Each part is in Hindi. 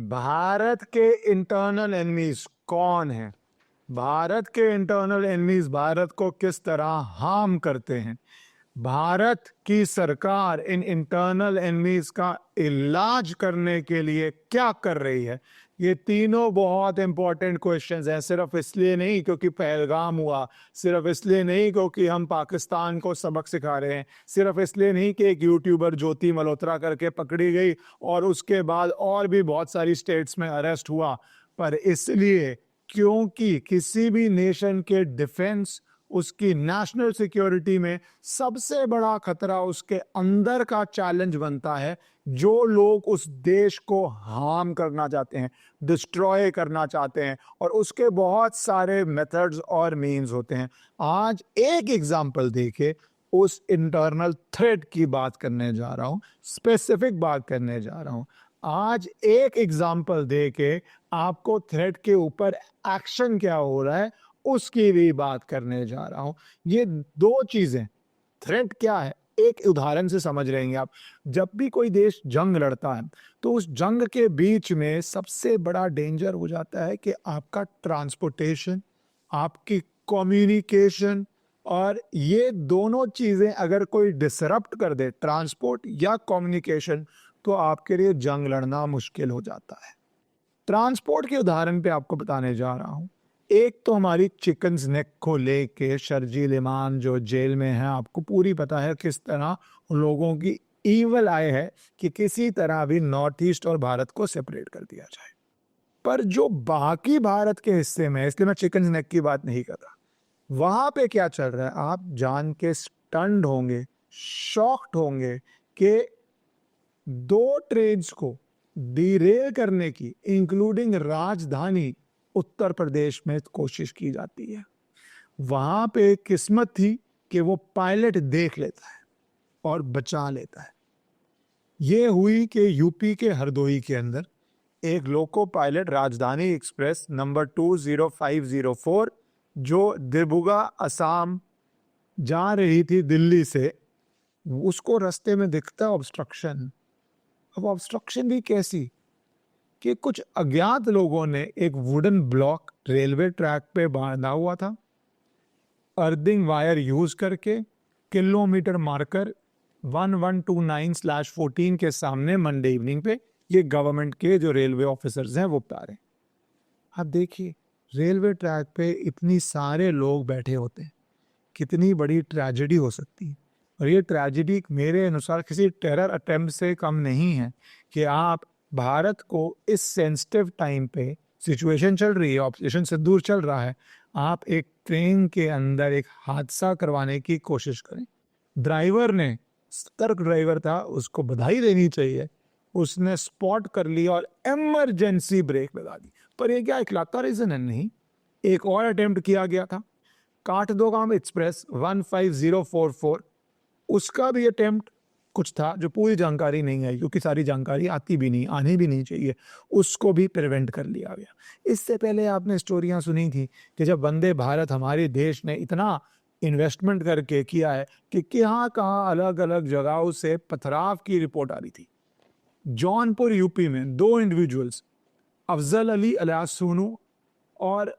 भारत के इंटरनल एनिमीज कौन है? भारत के इंटरनल एनिमीज भारत को किस तरह हार्म करते हैं? भारत की सरकार इन इंटरनल एनिमीज का इलाज करने के लिए क्या कर रही है? ये तीनों बहुत इंपॉर्टेंट क्वेश्चंस हैं। सिर्फ इसलिए नहीं क्योंकि पहलगाम हुआ, सिर्फ इसलिए नहीं क्योंकि हम पाकिस्तान को सबक सिखा रहे हैं, सिर्फ इसलिए नहीं कि एक यूट्यूबर ज्योति मल्होत्रा करके पकड़ी गई और उसके बाद और भी बहुत सारी स्टेट्स में अरेस्ट हुआ, पर इसलिए क्योंकि किसी भी नेशन के डिफेंस, उसकी नेशनल सिक्योरिटी में सबसे बड़ा खतरा उसके अंदर का चैलेंज बनता है। जो लोग उस देश को हार्म करना चाहते हैं, डिस्ट्रॉय करना चाहते हैं, और उसके बहुत सारे मेथड्स और मीन्स होते हैं। आज एक एग्जांपल देके उस इंटरनल थ्रेट की बात करने जा रहा हूं, स्पेसिफिक बात करने जा रहा हूं। आज एक एग्जांपल देके आपको थ्रेट के ऊपर एक्शन क्या हो रहा है उसकी भी बात करने जा रहा हूं। ये दो चीजें, थ्रेट क्या है एक उदाहरण से समझ रहेंगे आप। जब भी कोई देश जंग लड़ता है तो उस जंग के बीच में सबसे बड़ा डेंजर हो जाता है कि आपका ट्रांसपोर्टेशन, आपकी कम्युनिकेशन, और ये दोनों चीजें अगर कोई डिसरप्ट कर दे, ट्रांसपोर्ट या कम्युनिकेशन, तो आपके लिए जंग लड़ना मुश्किल हो जाता है। ट्रांसपोर्ट के उदाहरण पे आपको बताने जा रहा हूं। एक तो हमारी चिकन्स नेक को लेके शर्जील इमाम जो जेल में है, आपको पूरी पता है किस तरह उन लोगों की ईवल आय है कि किसी तरह भी नॉर्थ ईस्ट और भारत को सेपरेट कर दिया जाए। पर जो बाकी भारत के हिस्से में, इसलिए मैं चिकन नेक की बात नहीं कर रहा, वहां पे क्या चल रहा है आप जान के स्टन्ड होंगे, शॉक्ड होंगे कि दो ट्रेन्स को डिरेल करने की, इंक्लूडिंग राजधानी उत्तर प्रदेश में कोशिश की जाती है। वहां पे किस्मत थी कि वो पायलट देख लेता है और बचा लेता है। ये हुई कि यूपी के हरदोई के अंदर एक लोको पायलट राजधानी एक्सप्रेस नंबर 20504 जो दिब्रुगढ़ असम जा रही थी दिल्ली से, उसको रास्ते में दिखता है ऑब्स्ट्रक्शन। अब ऑब्स्ट्रक्शन भी कैसी कि कुछ अज्ञात लोगों ने एक वुडन ब्लॉक रेलवे ट्रैक पे बांधा हुआ था, अर्थिंग वायर यूज करके किलोमीटर मार्कर 1129/14 के सामने मंडे इवनिंग पे ये गवर्नमेंट के जो रेलवे ऑफिसर्स हैं वो बता रहे। आप देखिए रेलवे ट्रैक पे इतनी सारे लोग बैठे होते हैं, कितनी बड़ी ट्रेजेडी हो सकती है। और ये ट्रेजेडी मेरे अनुसार किसी टेरर अटेम्प्ट से कम नहीं है कि आप भारत को इस सेंसिटिव टाइम पे, सिचुएशन चल रही है, ऑपरेशन सिंदूर चल रहा है, आप एक ट्रेन के अंदर एक हादसा करवाने की कोशिश करें। ड्राइवर ने, सतर्क ड्राइवर था, उसको बधाई देनी चाहिए, उसने स्पॉट कर लिया और इमरजेंसी ब्रेक लगा दी। पर ये क्या इकलौता रीजन है? नहीं, एक और अटेम्प्ट किया गया था काठगोदाम एक्सप्रेस 15044, उसका भी अटेम्प्ट कुछ था जो पूरी जानकारी नहीं आई, क्योंकि सारी जानकारी आती भी नहीं, आनी भी नहीं चाहिए, उसको भी प्रिवेंट कर लिया गया। इससे पहले आपने स्टोरियां सुनी थी कि जब वंदे भारत हमारे देश ने इतना इन्वेस्टमेंट करके किया है कि कहाँ कहाँ अलग अलग जगहों से पथराव की रिपोर्ट आ रही थी। जौनपुर यूपी में दो इंडिविजुअल्स, अफजल अली अलियास सोनू और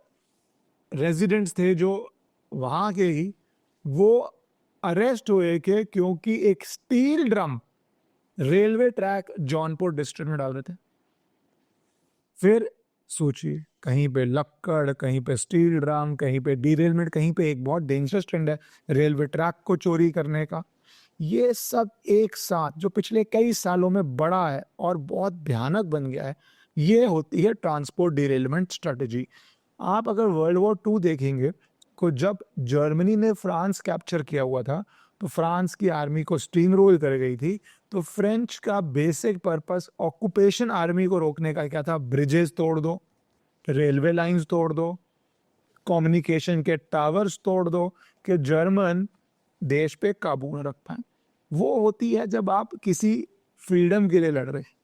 रेजिडेंट्स थे जो वहां के ही, वो अरेस्ट हुए के क्योंकि एक steel drum railway track Jaunpur district में डाल रहे थे। फिर सोचिए, कहीं पे लक्कड़, कहीं पे स्टील ड्रम, कहीं पे डीरेलमेंट, कहीं पे एक बहुत डेंजरस ट्रेंड है रेलवे ट्रैक को चोरी करने का। ये सब एक साथ जो पिछले कई सालों में बड़ा है और बहुत भयानक बन गया है, ये होती है ट्रांसपोर्ट डीरेलमेंट स्ट्रेटजी। आप अगर वर्ल्ड वॉर 2 देखेंगे को, जब जर्मनी ने फ्रांस कैप्चर किया हुआ था तो फ्रांस की आर्मी को स्टीम रोल कर गई थी, तो फ्रेंच का बेसिक पर्पस ऑक्यूपेशन आर्मी को रोकने का क्या था? ब्रिजेस तोड़ दो, रेलवे लाइंस तोड़ दो, कम्युनिकेशन के टावर्स तोड़ दो, कि जर्मन देश पे काबू न रख पाए। वो होती है जब आप किसी फ्रीडम के लिए लड़ रहे हैं।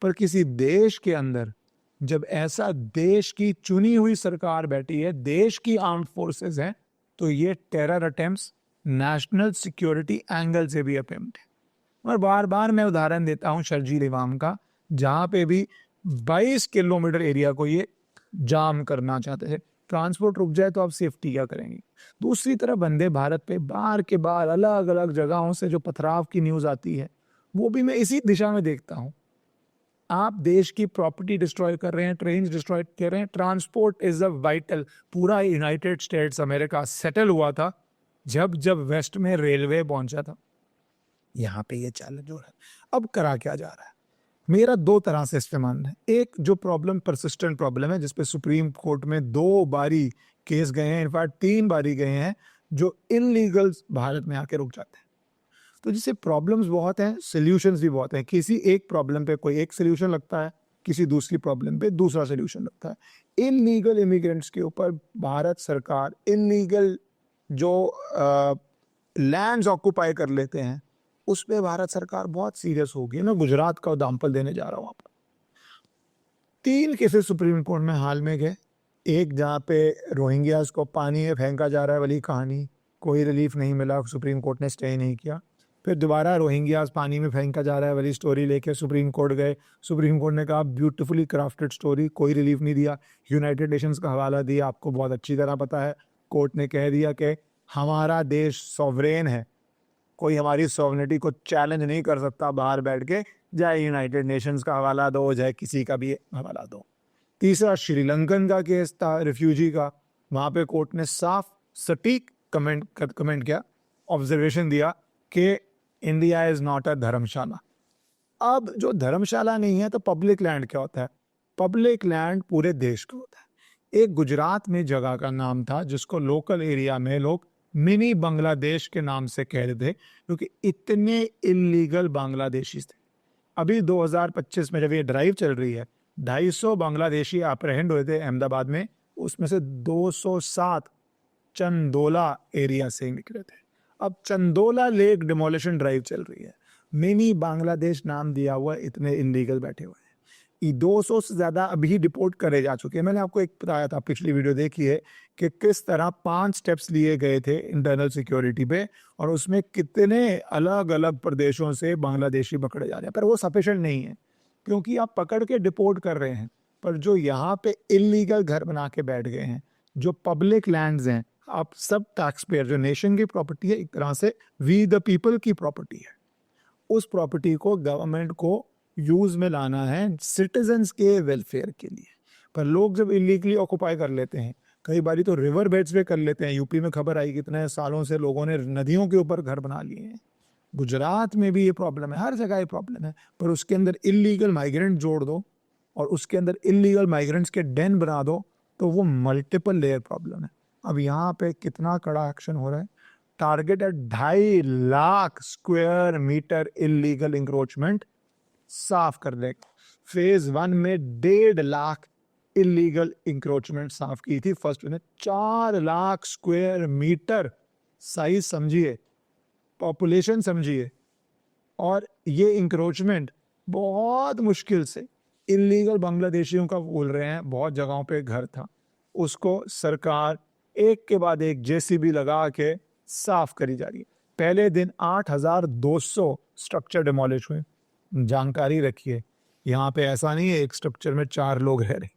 पर किसी देश के अंदर जब ऐसा देश की चुनी हुई सरकार बैठी है, देश की आर्म्ड फोर्सेस हैं, तो ये terror attempts national security angle से भी अटेम्प्ट है। और बार बार मैं उदाहरण देता हूं शर्जील इमाम का, जहां पे भी 22 किलोमीटर एरिया को ये जाम करना चाहते थे। ट्रांसपोर्ट रुक जाए तो आप सेफ्टी क्या करेंगे? दूसरी तरफ वंदे भारत पे बार के बार अलग अलग जगहों से जो पथराव की न्यूज आती है, वो भी मैं इसी दिशा में देखता हूँ। आप देश की प्रॉपर्टी डिस्ट्रॉय कर रहे हैं, ट्रेन डिस्ट्रॉय कर रहे हैं। Transport is a vital. पूरा यूनाइटेड स्टेट्स अमेरिका सेटल हुआ था जब जब वेस्ट में रेलवे पहुंचा था। यहाँ पे ये चैलेंज हो रहा है। अब करा क्या जा रहा है? मेरा दो तरह से इस पे मानना है। एक जो प्रॉब्लम परसिस्टेंट प्रॉब्लम है, जिसपे सुप्रीम कोर्ट में 2 बारी केस गए हैं, इनफैक्ट 3 बारी गए हैं, जो इनलीगल भारत में आके रुक जाते हैं। तो जिससे प्रॉब्लम्स बहुत हैं, सॉल्यूशंस भी बहुत हैं। किसी एक प्रॉब्लम पे कोई एक सॉल्यूशन लगता है, किसी दूसरी प्रॉब्लम पे दूसरा सॉल्यूशन लगता है। इनलीगल इमिग्रेंट्स के ऊपर भारत सरकार इनलीगल जो लैंड्स ऑक्यूपाई कर लेते हैं, उस पे भारत सरकार बहुत सीरियस होगी। मैं गुजरात का एग्जाम्पल देने जा रहा हूँ आपको। 3 केसेस सुप्रीम कोर्ट में हाल में गए। एक जहाँ पे रोहिंग्यास को पानी में फेंका जा रहा है वाली कहानी, कोई रिलीफ नहीं मिला, सुप्रीम कोर्ट ने स्टे नहीं किया। फिर दोबारा रोहिंग्यास पानी में फेंका जा रहा है वाली स्टोरी लेके सुप्रीम कोर्ट गए। सुप्रीम कोर्ट ने कहा ब्यूटीफुली क्राफ्टेड स्टोरी, कोई रिलीफ नहीं दिया। यूनाइटेड नेशंस का हवाला दिया, आपको बहुत अच्छी तरह पता है। कोर्ट ने कह दिया कि हमारा देश सॉवरेन है, कोई हमारी सॉवरेनिटी को चैलेंज नहीं कर सकता बाहर बैठ के, चाहे यूनाइटेड नेशंस का हवाला दो, चाहे किसी का भी हवाला दो। तीसरा श्रीलंकन का केस था, रिफ्यूजी का। वहाँ पे कोर्ट ने साफ सटीक कमेंट किया, ऑब्जर्वेशन दिया कि इंडिया इज नॉट अ धर्मशाला। अब जो धर्मशाला नहीं है तो पब्लिक लैंड क्या होता है? पब्लिक लैंड पूरे देश का होता है। एक गुजरात में जगह का नाम था जिसको लोकल एरिया में लोग मिनी बांग्लादेश के नाम से कहते थे, क्योंकि इतने इलीगल बांग्लादेशी थे। अभी 2025 में जब ये ड्राइव चल रही है, 250 बांग्लादेशी अप्रहेंड हुए थे अहमदाबाद में, उसमें से 207 चंदोला एरिया से निकले थे। अब चंदोला लेक डिमोलिशन ड्राइव चल रही है, मिनी बांग्लादेश नाम दिया हुआ, इतने इलीगल बैठे हुए हैं। 200 से ज्यादा अभी डिपोर्ट करे जा चुके हैं। मैंने आपको एक बताया था, पिछली वीडियो देखिए, कि किस तरह 5 स्टेप्स लिए गए थे इंटरनल सिक्योरिटी पे, और उसमें कितने अलग अलग प्रदेशों से बांग्लादेशी पकड़े जा रहे हैं। पर वो सफिशिएंट नहीं है, क्योंकि आप पकड़ के डिपोर्ट कर रहे हैं, पर जो यहाँ पे इलीगल घर बना के बैठ गए हैं, जो पब्लिक लैंड्स हैं, आप सब टैक्स पेयर, जो नेशन की प्रॉपर्टी है, एक तरह से वी द पीपल की प्रॉपर्टी है, उस प्रॉपर्टी को गवर्नमेंट को यूज में लाना है सिटीजन्स के वेलफेयर के लिए। पर लोग जब इलीगली ऑक्युपाई कर लेते हैं, कई बारी तो रिवर बेड्स पे कर लेते हैं। यूपी में खबर आई कितने सालों से लोगों ने नदियों के ऊपर घर बना लिए हैं। गुजरात में भी ये प्रॉब्लम है, हर जगह ये प्रॉब्लम है। पर उसके अंदर इलीगल माइग्रेंट जोड़ दो और उसके अंदर इलीगल माइग्रेंट्स के डेन बना दो, तो वो मल्टीपल लेयर प्रॉब्लम है। अब यहाँ पे कितना कड़ा एक्शन हो रहा है? टारगेट है 2.5 lakh square metre illegal encroachment साफ कर देगा। फेज 1 में 1.5 लाख इलीगल इंक्रोचमेंट साफ की थी। फर्स्ट में 4 लाख स्क्वायर मीटर। साइज समझिए, पॉपुलेशन समझिए। और ये इंक्रोचमेंट बहुत मुश्किल से इलीगल बांग्लादेशियों का बोल रहे हैं, बहुत जगहों पे घर था, उसको सरकार एक के बाद एक जेसीबी लगा के साफ करी जा रही है। पहले दिन 8,200 स्ट्रक्चर डिमोलिश हुए। जानकारी रखिए, यहाँ पे ऐसा नहीं है एक स्ट्रक्चर में 4 लोग रह रहे।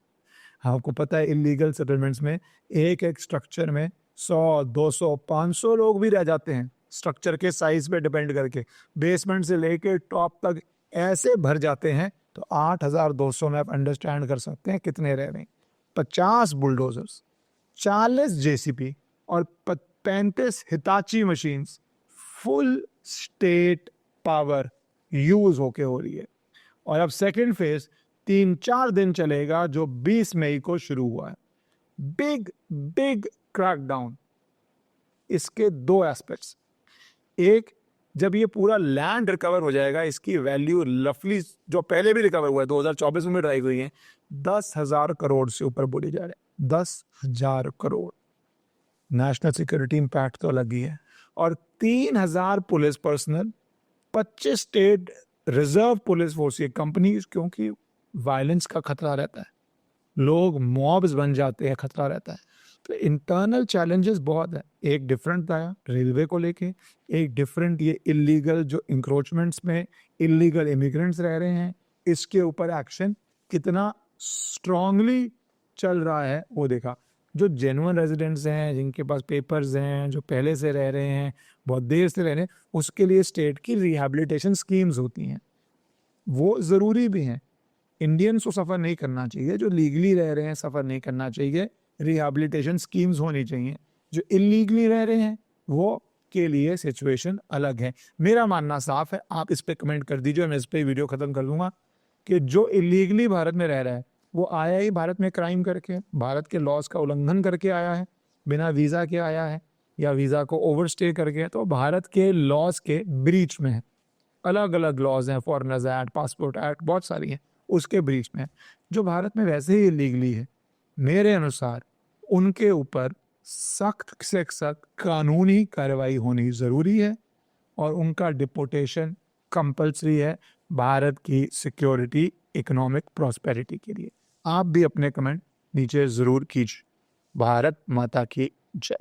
आपको पता है इलीगल सेटलमेंट्स में एक एक स्ट्रक्चर में 100, 200, 500 लोग भी रह जाते हैं, स्ट्रक्चर के साइज पे डिपेंड करके। बेसमेंट से लेके टॉप तक ऐसे भर जाते हैं, तो 8,200 में आप अंडरस्टैंड कर सकते हैं कितने रह रहे हैं। 50 बुलडोजर्स, 40 जेसीबी और 35 Hitachi machines, full state power use होके हो रही है। और अब सेकेंड फेज 3-4 दिन चलेगा, जो 20 मई को शुरू हुआ है। Big big crackdown. इसके 2 एस्पेक्ट्स। एक, जब ये पूरा लैंड रिकवर हो जाएगा, इसकी वैल्यू लफली, जो पहले भी रिकवर हुआ है 2024 में ड्राइव हुई है, 10,000 करोड़ से ऊपर बोली जा रही है। 10,000 करोड़। नेशनल सिक्योरिटी इंपैक्ट तो अलग ही है। और 3,000 police personal, 25 state reserve police force, ये कंपनीज, क्योंकि वायलेंस का खतरा रहता है, लोग मॉब्स बन जाते हैं, खतरा रहता है। तो इंटरनल चैलेंजेस बहुत है। एक डिफरेंट आया रेलवे को लेके, एक डिफरेंट ये इलीगल जो इंक्रोचमेंट्स में इलीगल इमिग्रेंट्स रह रहे हैं, इसके ऊपर एक्शन कितना स्ट्रांगली चल रहा है वो देखा। जो जेन्युइन रेजिडेंट्स हैं, जिनके पास पेपर्स हैं, जो पहले से रह रहे हैं, बहुत देर से रह रहे हैं, उसके लिए स्टेट की रिहैबिलिटेशन स्कीम्स होती हैं, वो ज़रूरी भी हैं। इंडियंस को सफ़र नहीं करना चाहिए, जो लीगली रह रहे हैं सफ़र नहीं करना चाहिए, रिहैबिलिटेशन स्कीम्स होनी चाहिए। जो इलीगली रह रहे हैं वो के लिए सिचुएशन अलग है। मेरा मानना साफ है, आप इस पे कमेंट कर दीजिए, मैं इस पे वीडियो ख़त्म कर दूंगा कि जो इलीगली भारत में रह रहा है वो आया ही भारत में क्राइम करके, भारत के लॉज का उल्लंघन करके आया है, बिना वीज़ा के आया है या वीज़ा को ओवरस्टे करके, तो भारत के लॉज के ब्रीच में है। अलग अलग लॉज हैं, फॉरेनर्स एक्ट, पासपोर्ट एक्ट, बहुत सारी हैं, उसके ब्रीच में है। जो भारत में वैसे ही इलीगली है, मेरे अनुसार उनके ऊपर सख्त से सख्त कानूनी कार्रवाई होनी ज़रूरी है और उनका डिपोटेशन कंपल्सरी है भारत की सिक्योरिटी, इकोनॉमिक प्रॉस्पेरिटी के लिए। आप भी अपने कमेंट नीचे ज़रूर कीजिए। भारत माता की जय।